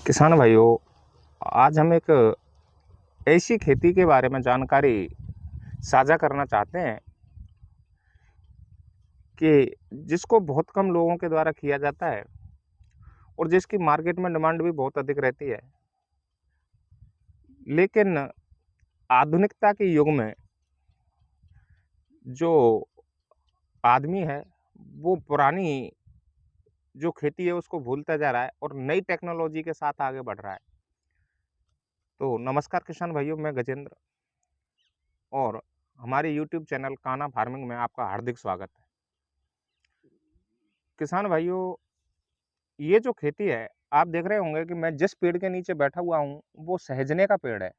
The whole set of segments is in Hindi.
किसान भाइयों, आज हम एक ऐसी खेती के बारे में जानकारी साझा करना चाहते हैं कि जिसको बहुत कम लोगों के द्वारा किया जाता है और जिसकी मार्केट में डिमांड भी बहुत अधिक रहती है। लेकिन आधुनिकता के युग में जो आदमी है, वो पुरानी जो खेती है उसको भूलता जा रहा है और नई टेक्नोलॉजी के साथ आगे बढ़ रहा है। तो नमस्कार किसान भाइयों, मैं गजेंद्र और हमारे यूट्यूब चैनल कान्हा फार्मिंग में आपका हार्दिक स्वागत है। किसान भाइयों, ये जो खेती है, आप देख रहे होंगे कि मैं जिस पेड़ के नीचे बैठा हुआ हूँ वो सहजने का पेड़ है।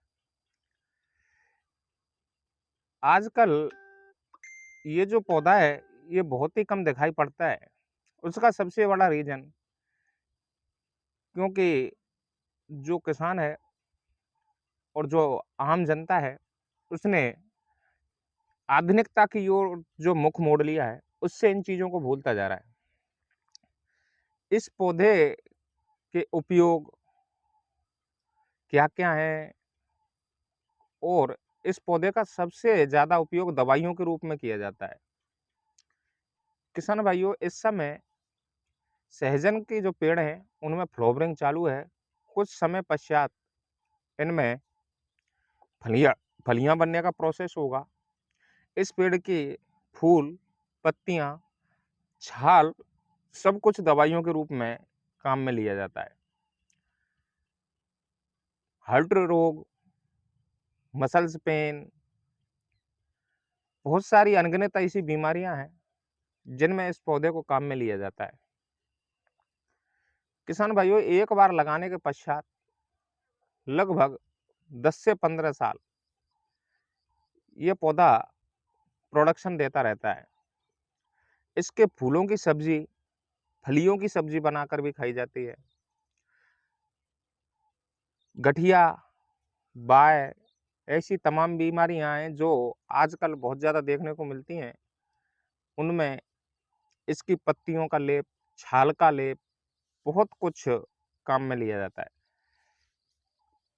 आजकल ये जो पौधा है ये बहुत ही कम दिखाई पड़ता है। उसका सबसे बड़ा रीजन, क्योंकि जो किसान है और जो आम जनता है, उसने आधुनिकता की ओर जो मुख मोड़ लिया है, उससे इन चीज़ों को भूलता जा रहा है। इस पौधे के उपयोग क्या क्या हैं और इस पौधे का सबसे ज़्यादा उपयोग दवाइयों के रूप में किया जाता है। किसान भाइयों, इस समय सहजन के जो पेड़ हैं उनमें फ्लावरिंग चालू है। कुछ समय पश्चात इनमें फलियां फलियां बनने का प्रोसेस होगा। इस पेड़ की फूल, पत्तियां, छाल सब कुछ दवाइयों के रूप में काम में लिया जाता है। हार्ट रोग, मसल्स पेन, बहुत सारी अनगिनत ऐसी बीमारियां हैं जिनमें इस पौधे को काम में लिया जाता है। किसान भाइयों, एक बार लगाने के पश्चात लगभग 10 से 15 साल ये पौधा प्रोडक्शन देता रहता है। इसके फूलों की सब्जी, फलियों की सब्जी बनाकर भी खाई जाती है। गठिया, बाय, ऐसी तमाम बीमारियां हैं जो आजकल बहुत ज़्यादा देखने को मिलती हैं। उनमें इसकी पत्तियों का लेप, छाल का लेप, बहुत कुछ काम में लिया जाता है।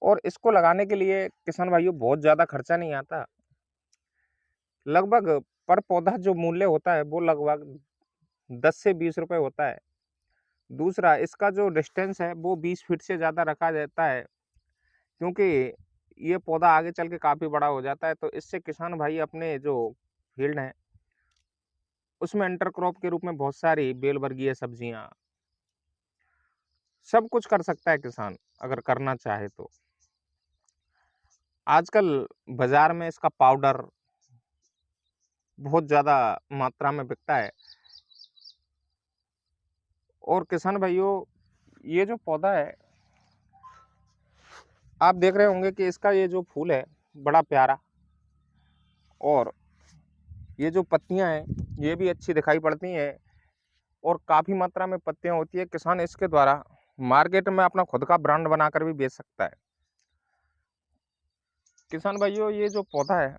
और इसको लगाने के लिए किसान भाइयों बहुत ज़्यादा खर्चा नहीं आता। लगभग पर पौधा जो मूल्य होता है वो लगभग 10 से 20 रुपए होता है। दूसरा, इसका जो डिस्टेंस है वो 20 फीट से ज़्यादा रखा जाता है, क्योंकि ये पौधा आगे चल के काफ़ी बड़ा हो जाता है। तो इससे किसान भाई अपने जो फील्ड है उसमें इंटरक्रॉप के रूप में बहुत सारी बेल वर्गीय सब्जियां, सब कुछ कर सकता है किसान अगर करना चाहे तो। आजकल बाजार में इसका पाउडर बहुत ज़्यादा मात्रा में बिकता है। और किसान भाइयों, ये जो पौधा है, आप देख रहे होंगे कि इसका ये जो फूल है बड़ा प्यारा, और ये जो पत्तियां हैं ये भी अच्छी दिखाई पड़ती हैं और काफ़ी मात्रा में पत्तियां होती है। किसान इसके द्वारा मार्केट में अपना खुद का ब्रांड बनाकर भी बेच सकता है। किसान भाइयों, ये जो पौधा है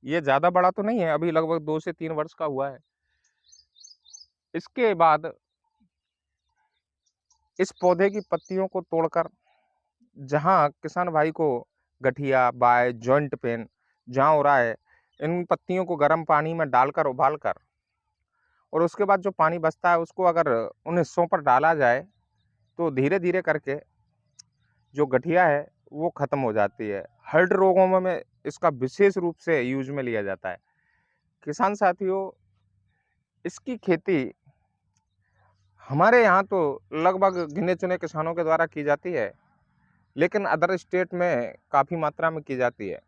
ये ज़्यादा बड़ा तो नहीं है, अभी लगभग 2 से 3 वर्ष का हुआ है। इसके बाद इस पौधे की पत्तियों को तोड़कर, जहाँ किसान भाई को गठिया, बाय, जॉइंट पेन जहाँ हो रहा है, इन पत्तियों को गर्म पानी में डालकर उबाल कर, और उसके बाद जो पानी बचता है उसको अगर उन हिस्सों पर डाला जाए तो धीरे धीरे करके जो गठिया है वो खत्म हो जाती है। हार्ट रोगों में इसका विशेष रूप से यूज में लिया जाता है। किसान साथियों, इसकी खेती हमारे यहाँ तो लगभग गिने चुने किसानों के द्वारा की जाती है, लेकिन अदर स्टेट में काफ़ी मात्रा में की जाती है।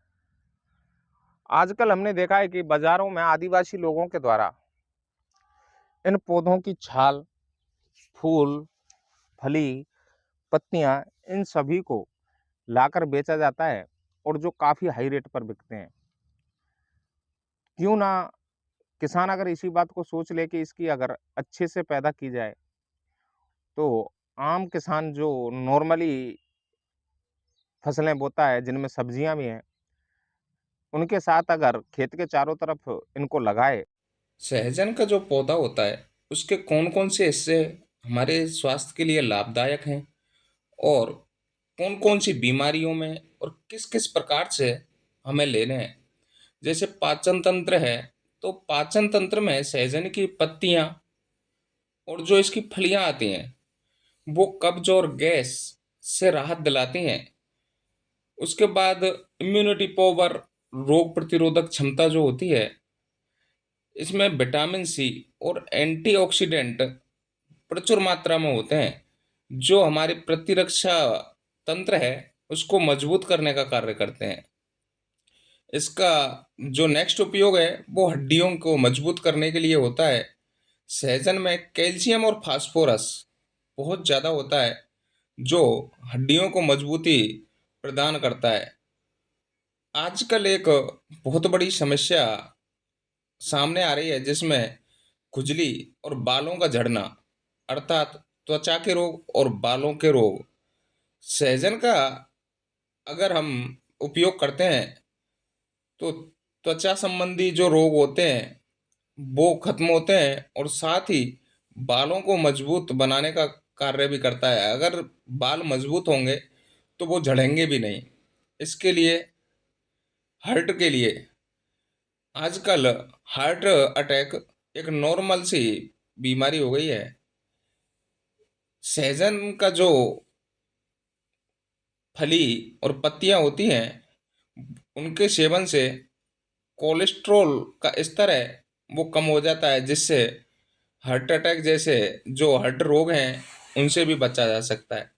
आजकल हमने देखा है कि बाज़ारों में आदिवासी लोगों के द्वारा इन पौधों की छाल, फूल, फली, पत्तियाँ, इन सभी को लाकर बेचा जाता है और जो काफ़ी हाई रेट पर बिकते हैं। क्यों ना किसान अगर इसी बात को सोच ले कि इसकी अगर अच्छे से पैदा की जाए, तो आम किसान जो नॉर्मली फसलें बोता है जिनमें सब्जियां भी हैं, उनके साथ अगर खेत के चारों तरफ इनको लगाए। सहजन का जो पौधा होता है उसके कौन कौन से हिस्से हमारे स्वास्थ्य के लिए लाभदायक हैं और कौन कौन सी बीमारियों में और किस किस प्रकार से हमें लेने हैं। जैसे पाचन तंत्र है, तो पाचन तंत्र में सहजन की पत्तियां और जो इसकी फलियां आती हैं वो कब्ज और गैस से राहत दिलाती हैं। उसके बाद इम्यूनिटी पावर, रोग प्रतिरोधक क्षमता जो होती है, इसमें विटामिन सी और एंटीऑक्सीडेंट प्रचुर मात्रा में होते हैं जो हमारी प्रतिरक्षा तंत्र है उसको मजबूत करने का कार्य करते हैं। इसका जो नेक्स्ट उपयोग है वो हड्डियों को मजबूत करने के लिए होता है। सहजन में कैल्शियम और फास्फोरस बहुत ज़्यादा होता है जो हड्डियों को मजबूती प्रदान करता है। आजकल एक बहुत बड़ी समस्या सामने आ रही है जिसमें खुजली और बालों का झड़ना, अर्थात त्वचा के रोग और बालों के रोग। सहजन का अगर हम उपयोग करते हैं तो त्वचा संबंधी जो रोग होते हैं वो खत्म होते हैं और साथ ही बालों को मजबूत बनाने का कार्य भी करता है। अगर बाल मजबूत होंगे तो वो झड़ेंगे भी नहीं। इसके लिए हार्ट के लिए आजकल हार्ट अटैक एक नॉर्मल सी बीमारी हो गई है। सहजन का जो फली और पत्तियां होती हैं उनके सेवन से कोलेस्ट्रॉल का स्तर है वो कम हो जाता है, जिससे हार्ट अटैक जैसे जो हार्ट रोग हैं उनसे भी बचा जा सकता है।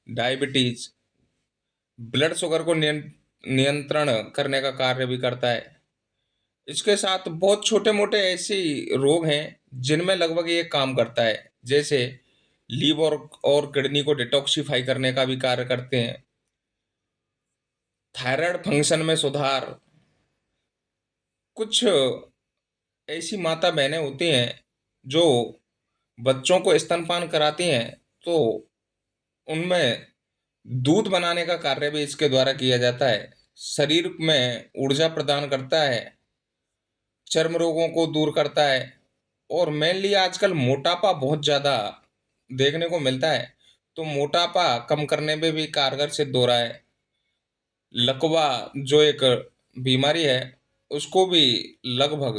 डायबिटीज ब्लड शुगर को नियंत्रण करने का कार्य भी करता है। इसके साथ बहुत छोटे मोटे ऐसे रोग हैं जिनमें लगभग ये काम करता है, जैसे लीवर और किडनी को डिटॉक्सिफाई करने का भी कार्य करते हैं। थायराइड फंक्शन में सुधार। कुछ ऐसी माता बहनें होती हैं जो बच्चों को स्तनपान कराती हैं, तो उनमें दूध बनाने का कार्य भी इसके द्वारा किया जाता है। शरीर में ऊर्जा प्रदान करता है, चर्म रोगों को दूर करता है और मेनली आजकल मोटापा बहुत ज़्यादा देखने को मिलता है, तो मोटापा कम करने में भी कारगर सिद्ध हो रहा है। लकवा जो एक बीमारी है उसको भी लगभग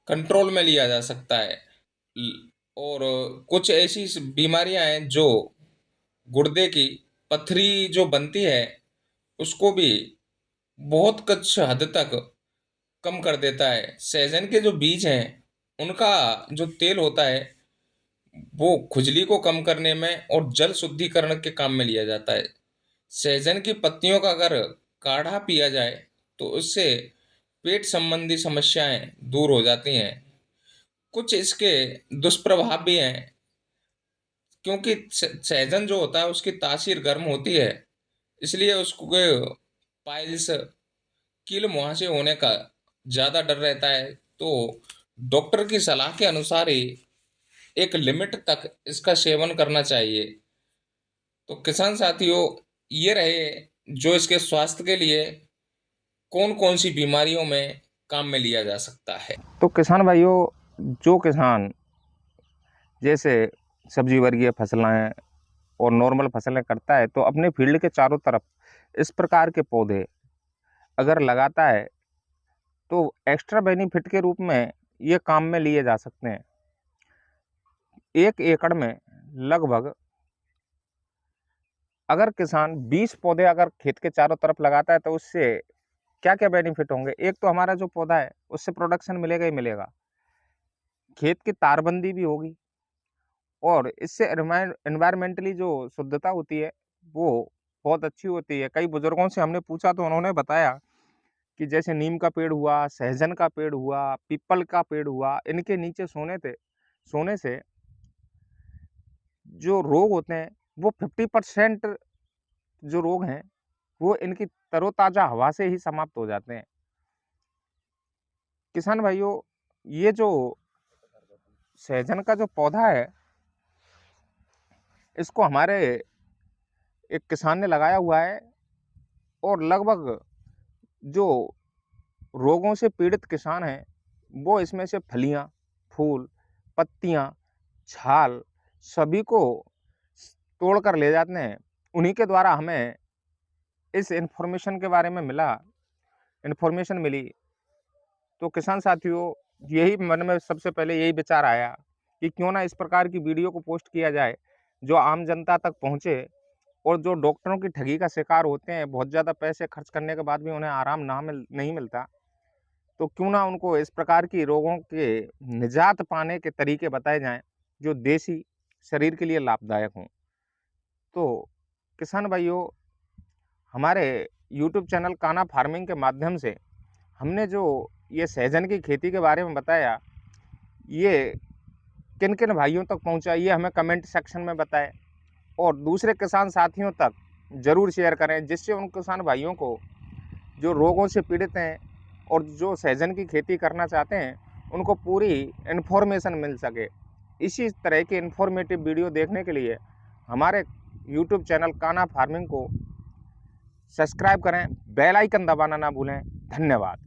कंट्रोल में लिया जा सकता है। और कुछ ऐसी बीमारियां हैं जो गुर्दे की पथरी जो बनती है उसको भी बहुत कुछ हद तक कम कर देता है। सहजन के जो बीज हैं उनका जो तेल होता है वो खुजली को कम करने में और जल शुद्धिकरण के काम में लिया जाता है। सहजन की पत्तियों का अगर काढ़ा पिया जाए तो उससे पेट संबंधी समस्याएं दूर हो जाती हैं। कुछ इसके दुष्प्रभाव भी हैं, क्योंकि सहजन जो होता है उसकी तासीर गर्म होती है, इसलिए उसको पाइल्स, कील मुहासे होने का ज़्यादा डर रहता है। तो डॉक्टर की सलाह के अनुसार ही एक लिमिट तक इसका सेवन करना चाहिए। तो किसान साथियों, ये रहे जो इसके स्वास्थ्य के लिए कौन कौन सी बीमारियों में काम में लिया जा सकता है। तो किसान भाइयों, जो किसान जैसे सब्जी वर्गीय फसलें और नॉर्मल फसलें करता है, तो अपने फील्ड के चारों तरफ इस प्रकार के पौधे अगर लगाता है तो एक्स्ट्रा बेनिफिट के रूप में ये काम में लिए जा सकते हैं। 1 एकड़ में लगभग अगर किसान 20 पौधे अगर खेत के चारों तरफ लगाता है तो उससे क्या क्या बेनिफिट होंगे। एक तो हमारा जो पौधा है उससे प्रोडक्शन मिलेगा ही मिलेगा, खेत की तारबंदी भी होगी और इससे एनवायरमेंटली जो शुद्धता होती है वो बहुत अच्छी होती है। कई बुजुर्गों से हमने पूछा तो उन्होंने बताया कि जैसे नीम का पेड़ हुआ, सहजन का पेड़ हुआ, पीपल का पेड़ हुआ, इनके नीचे सोने से जो रोग होते हैं वो 50% जो रोग हैं वो इनकी तरोताजा हवा से ही समाप्त हो जाते हैं। किसान भाइयों, ये जो सहजन का जो पौधा है इसको हमारे एक किसान ने लगाया हुआ है और लगभग जो रोगों से पीड़ित किसान हैं वो इसमें से फलियां, फूल, पत्तियां, छाल सभी को तोड़ कर ले जाते हैं, उन्हीं के द्वारा हमें इस इन्फॉर्मेशन के बारे में इन्फॉर्मेशन मिली। तो किसान साथियों, यही मन में सबसे पहले यही विचार आया कि क्यों ना इस प्रकार की वीडियो को पोस्ट किया जाए, जो आम जनता तक पहुँचे और जो डॉक्टरों की ठगी का शिकार होते हैं, बहुत ज़्यादा पैसे खर्च करने के बाद भी उन्हें आराम नहीं मिलता। तो क्यों ना उनको इस प्रकार की रोगों के निजात पाने के तरीके बताए जाएँ, जो देसी शरीर के लिए लाभदायक हों। तो किसान भाइयों, हमारे यूट्यूब चैनल कान्हा फार्मिंग के माध्यम से हमने जो ये सहजन की खेती के बारे में बताया, ये किन-किन भाइयों तक पहुँचा, ये हमें कमेंट सेक्शन में बताएँ और दूसरे किसान साथियों तक ज़रूर शेयर करें, जिससे उन किसान भाइयों को जो रोगों से पीड़ित हैं और जो सहजन की खेती करना चाहते हैं, उनको पूरी इन्फॉर्मेशन मिल सके। इसी तरह की इन्फॉर्मेटिव वीडियो देखने के लिए हमारे यूट्यूब चैनल कान्हा फार्मिंग को सब्सक्राइब करें, बेल आइकन दबाना ना भूलें। धन्यवाद।